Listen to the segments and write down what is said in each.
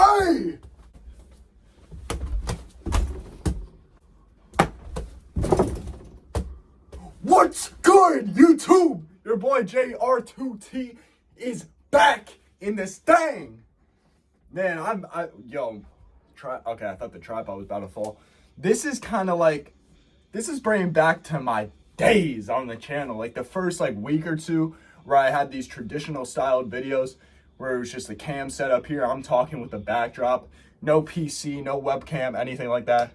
Hey! What's good, YouTube? Your boy JR2T is back in this thing. Man, okay, I thought the tripod was about to fall. This is kind of like, this is bringing back to my days on the channel. Like the first week or two where I had these traditional styled videos where it was just the cam set up here. I'm talking with the backdrop, no PC, no webcam, anything like that.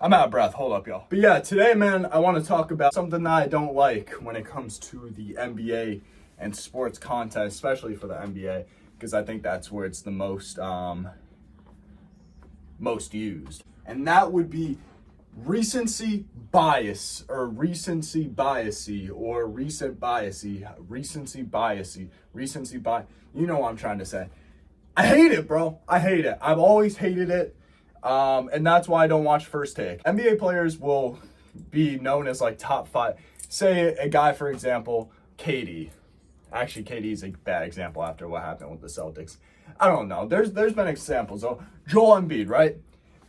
I'm out of breath. Hold up, y'all. But yeah, today, man, I want to talk about something that I don't like when it comes to the NBA and sports content, especially for the NBA, because I think that's where it's the most used. And that would be recency bias, or recency biasy, or recency bias. You know what I'm trying to say. I hate it, bro. I hate it. I've always hated it. And that's why I don't watch First Take. NBA players will be known as like top 5. Say a guy, for example, KD. Actually, KD is a bad example after what happened with the Celtics. I don't know. There's been examples. So Joel Embiid, right?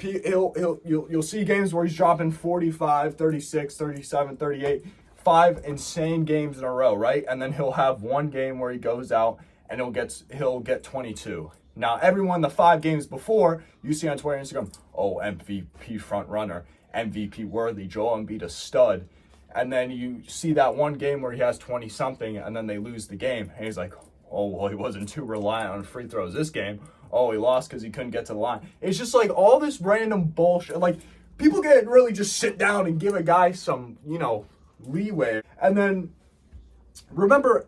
You'll see games where he's dropping 45, 36, 37, 38, 5 insane games in a row, right? And then he'll have one game where he goes out and he'll get 22. Now, everyone, the 5 games before, you see on Twitter and Instagram, oh, MVP front runner, MVP worthy, Joel Embiid a stud. And then you see that one game where he has 20 something and then they lose the game. And he's like, oh, well, he wasn't too reliant on free throws this game. Oh, he lost because he couldn't get to the line. It's just like all this random bullshit. Like, people can't really just sit down and give a guy some, leeway. And then, remember,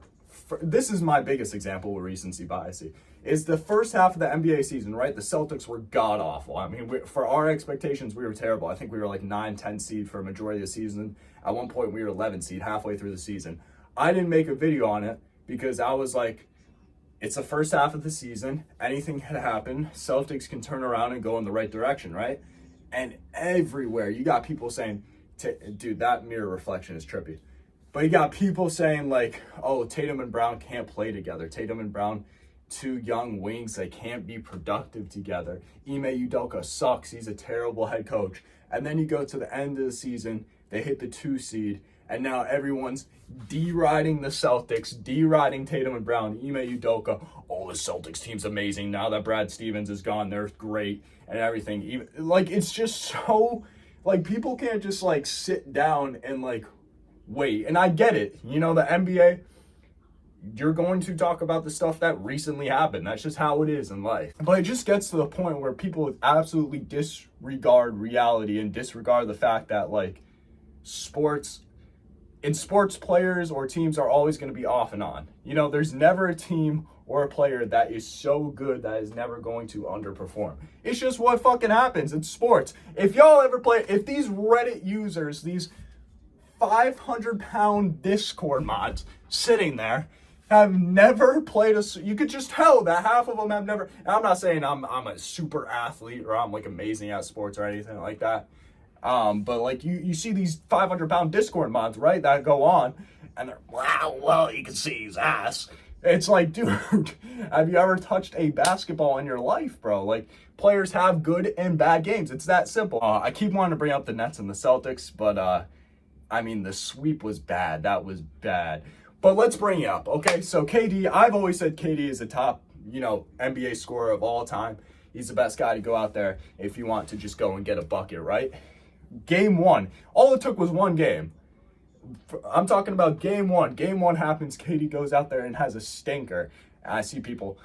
this is my biggest example with recency bias. Is the first half of the NBA season, right? The Celtics were god-awful. I mean, for our expectations, we were terrible. I think we were like 9-10 seed for a majority of the season. At one point, we were 11 seed halfway through the season. I didn't make a video on it because I was like, it's the first half of the season. Anything can happen. Celtics can turn around and go in the right direction, right? And everywhere, you got people saying, dude, that mirror reflection is trippy. But you got people saying like, oh, Tatum and Brown can't play together. Tatum and Brown, 2 young wings, they can't be productive together. Ime Udoka sucks. He's a terrible head coach. And then you go to the end of the season, they hit the 2 seed, and now everyone's deriding the Celtics, deriding Tatum and Brown, Ime Udoka. Oh, the Celtics team's amazing. Now that Brad Stevens is gone, they're great and everything. Even, it's just so, people can't just, sit down and, wait. And I get it. The NBA, you're going to talk about the stuff that recently happened. That's just how it is in life. But it just gets to the point where people absolutely disregard reality and disregard the fact that, sports players or teams are always going to be off and on. There's never a team or a player that is so good that is never going to underperform. It's just what fucking happens. It's sports. If y'all ever if these Reddit users, these 500-pound Discord mods sitting there have never played you could just tell that half of them have never, and I'm not saying I'm a super athlete or I'm amazing at sports or anything like that. But you see these 500-pound Discord mods, right, that go on and they're, wow, well, you can see his ass. It's like, dude, have you ever touched a basketball in your life, bro? Players have good and bad games. It's that simple. I keep wanting to bring up the Nets and the Celtics, but, the sweep was bad. That was bad. But let's bring it up, okay? So KD, I've always said KD is the top, NBA scorer of all time. He's the best guy to go out there if you want to just go and get a bucket, right? Game 1. All it took was one game. I'm talking about game 1. Game 1 happens, KD goes out there and has a stinker. And I see people,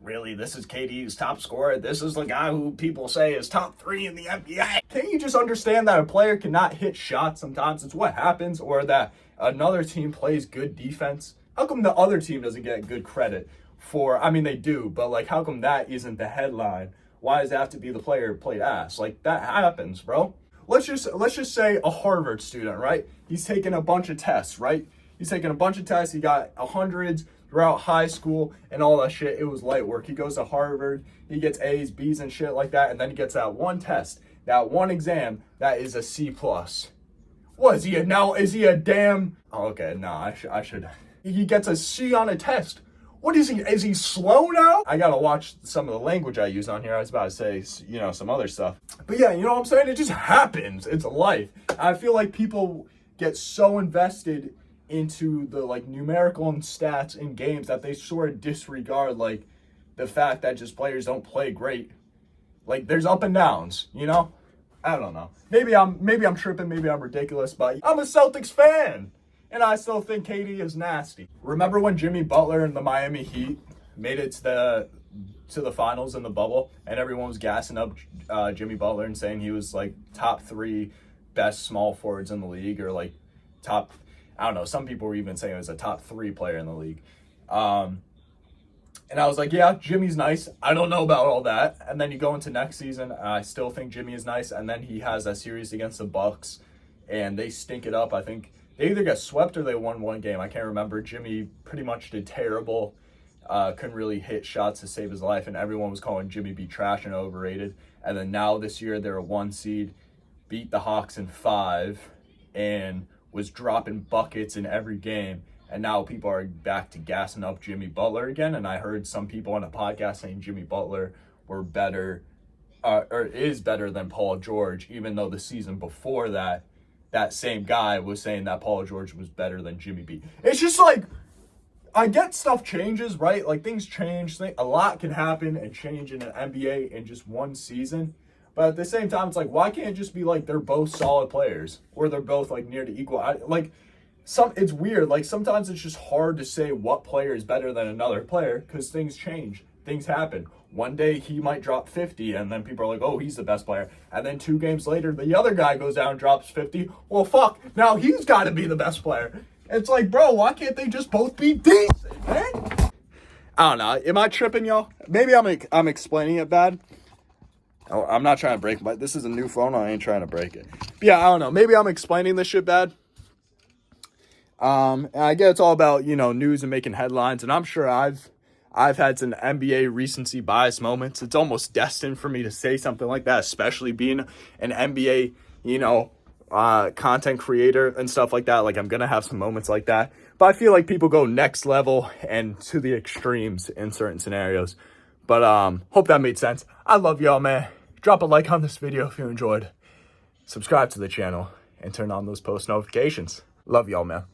really, this is KD's top scorer? This is the guy who people say is top 3 in the NBA? Can't you just understand that a player cannot hit shots sometimes? It's what happens, or that another team plays good defense? How come the other team doesn't get good credit for, they do, but how come that isn't the headline? Why does it have to be the player who played ass? That happens, bro. Let's just say a Harvard student, right? He's taking a bunch of tests, right? He's taking a bunch of tests. He got 100s throughout high school and all that shit. It was light work. He goes to Harvard. He gets A's, B's, and shit like that. And then he gets that one test, that one exam, that is a C+. What is he now? Is he a damn? Oh, okay, no, I should. He gets a C on a test. What is he? Is he slow now? I gotta watch some of the language I use on here. I was about to say, you know, some other stuff. But yeah, you know what I'm saying? It just happens. It's life. I feel like people get so invested into the like numerical and stats in games that they sort of disregard like the fact that just players don't play great. Like there's up and downs, you know? I don't know. Maybe I'm tripping, maybe I'm ridiculous, but I'm a Celtics fan. And I still think KD is nasty. Remember when Jimmy Butler and the Miami Heat made it to the finals in the bubble, and everyone was gassing up Jimmy Butler and saying he was like top 3 best small forwards in the league, or like top, I don't know, some people were even saying it was a top 3 player in the league. And I was like, yeah, Jimmy's nice. I don't know about all that. And then you go into next season, I still think Jimmy is nice. And then he has that series against the Bucks, and they stink it up. I think they either got swept or they won one game. I can't remember. Jimmy pretty much did terrible. Couldn't really hit shots to save his life, and everyone was calling Jimmy B trash and overrated. And then now this year they're a 1 seed, beat the Hawks in 5, and was dropping buckets in every game. And now people are back to gassing up Jimmy Butler again. And I heard some people on a podcast saying Jimmy Butler were better, or is better than Paul George, even though the season before that same guy was saying that Paul George was better than Jimmy B. It's just like, I get stuff changes, right? Like things change. A lot can happen and change in an NBA in just one season. But at the same time, it's like, why can't it just be like they're both solid players, or they're both like near to equal? It's weird. Like sometimes it's just hard to say what player is better than another player because things change. Things happen. One day he might drop 50 and then people are like, oh, he's the best player. And then 2 games later, the other guy goes down and drops 50. Well, fuck. Now he's got to be the best player. It's like, bro, why can't they just both be decent, man? I don't know. Am I tripping, y'all? Maybe I'm explaining it bad. Oh, I'm not trying to break it. This is a new phone. I ain't trying to break it. But yeah, I don't know. Maybe I'm explaining this shit bad. And I get it's all about, you know, news and making headlines. And I'm sure I've had some NBA recency bias moments. It's almost destined for me to say something like that, especially being an NBA, you know, content creator and stuff like that. Like I'm going to have some moments like that. But I feel like people go next level and to the extremes in certain scenarios. But hope that made sense. I love y'all, man. Drop a like on this video if you enjoyed. Subscribe to the channel and turn on those post notifications. Love y'all, man.